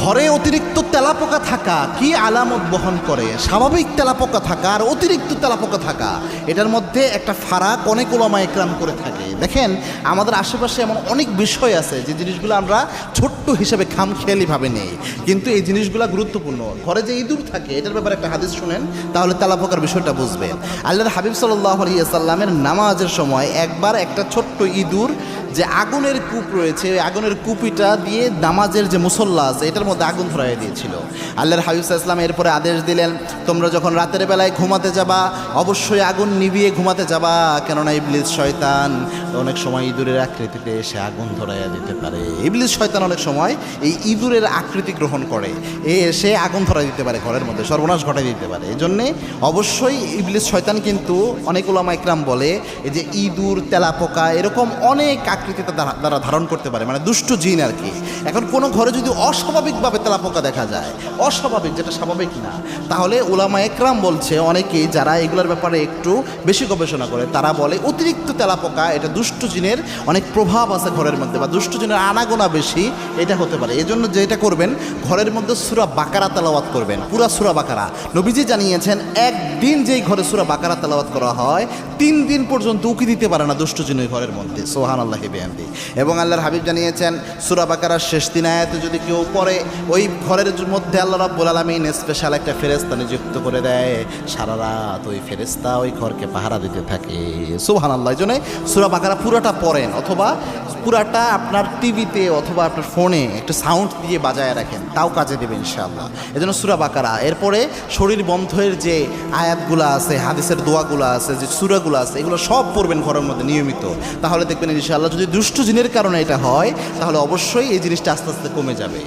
ঘরে অতিরিক্ত তেলাপোকা থাকা কি আলামত বহন করে? স্বাভাবিক তেলাপোকা থাকা আর অতিরিক্ত তেলাপোকা থাকা, এটার মধ্যে একটা ফারাক অনেক উলামা একরাম করে থাকে। দেখেন, আমাদের আশেপাশে এমন অনেক বিষয় আছে যে জিনিসগুলো আমরা ছোট্ট হিসেবে খামখেয়ালিভাবে নেই, কিন্তু এই জিনিসগুলো গুরুত্বপূর্ণ। ঘরে যে ইঁদুর থাকে, এটার ব্যাপারে একটা হাদিস শুনেন, তাহলে তেলাপোকার বিষয়টা বুঝবেন। আল্লাহর হাবিব সাল্লাল্লাহু আলাইহি ওয়াসাল্লামের নামাজের সময় একবার একটা ছোট্ট ইঁদুর যে আগুনের কূপ রয়েছে, ওই আগুনের কুপিটা দিয়ে নামাজের যে মুসল্লা আছে এটার মধ্যে আগুন ধরাইয়া দিয়েছিল। আল্লাহর হাবিব সাল্লাল্লাহু আলাইহি ওয়াসাল্লাম এরপরে আদেশ দিলেন, তোমরা যখন রাতের বেলায় ঘুমাতে যাবা অবশ্যই আগুন নিভিয়ে ঘুমাতে যাবা, কেননা ইবলিস শয়তান অনেক সময় ইঁদুরের আকৃতিতে এসে আগুন ধরাইয়া দিতে পারে। ইবলিস শয়তান অনেক সময় এই ইঁদুরের আকৃতি গ্রহণ করে, এসে আগুন ধরাই দিতে পারে, ঘরের মধ্যে সর্বনাশ ঘটাই দিতে পারে। এই জন্যে অবশ্যই ইবলিস শয়তান কিন্তু অনেক উলামা ইকরাম বলে এই যে ইঁদুর, তেলাপোকা এরকম অনেক আকৃতিতে দ্বারা ধারণ করতে পারে, মানে দুষ্ট জিন আর কি। এখন কোনো ঘরে যদি অস্বাভাবিকভাবে তেলাপোকা দেখা যায়, অস্বাভাবিক যেটা স্বাভাবিক না, তাহলে উলামা একরাম বলছে, অনেকেই যারা এগুলোর ব্যাপারে একটু বেশি গবেষণা করে তারা বলে অতিরিক্ত তেলাপোকা এটা দুষ্ট জিনের অনেক প্রভাব আছে ঘরের মধ্যে, বা দুষ্ট জিনের আনাগোনা বেশি, এটা হতে পারে। এই জন্য যেটা করবেন, ঘরের মধ্যে সূরা বাকারা তেলাওয়াত করবেন, পুরা সূরা বাকারা। নবীজি জানিয়েছেন একদিন যেই ঘরে সূরা বাকারা তেলাওয়াত করা হয় 3 দিন পর্যন্ত উকি দিতে পারে না দুষ্ট জিন ওই ঘরের মধ্যে। সুবহানাল্লাহি বিহামদি। এবং আল্লাহর হাবিব জানিয়েছেন সূরা বাকারার শেষ 3 আয়াতে যদি কেউ পড়ে, ওই ঘরের মধ্যে আল্লাহ রাব্বুল আলামিন স্পেশাল একটা ফেরেশতা নিযুক্ত করে দেয়, সারা রাত ওই ফেরেশতা ওই ঘরকে পাহারা দিতে থাকে। সুবহানাল্লাহ। এই জন্য সূরা বাকারা পুরাটা পড়েন, অথবা পুরাটা আপনার টিভিতে অথবা আপনার ফোনে একটা সাউন্ড দিয়ে বাজায় রাখেন, তাও কাজে দেবে ইনশাআল্লাহ। এই জন্য সূরা বাকারা, এরপরে শরীর বন্ধের যে আয়াতগুলো আছে, হাদিসের দোয়াগুলো আছে, যে সূরাগুলো আছে, এগুলো সব পড়বেন ঘরের মধ্যে নিয়মিত। তাহলে দেখবেন ইনশাআল্লাহ যদি দুষ্ট জিনের কারণে এটা হয়, তাহলে অবশ্যই এই জিনিসটা আস্তে আস্তে কমে যাবে।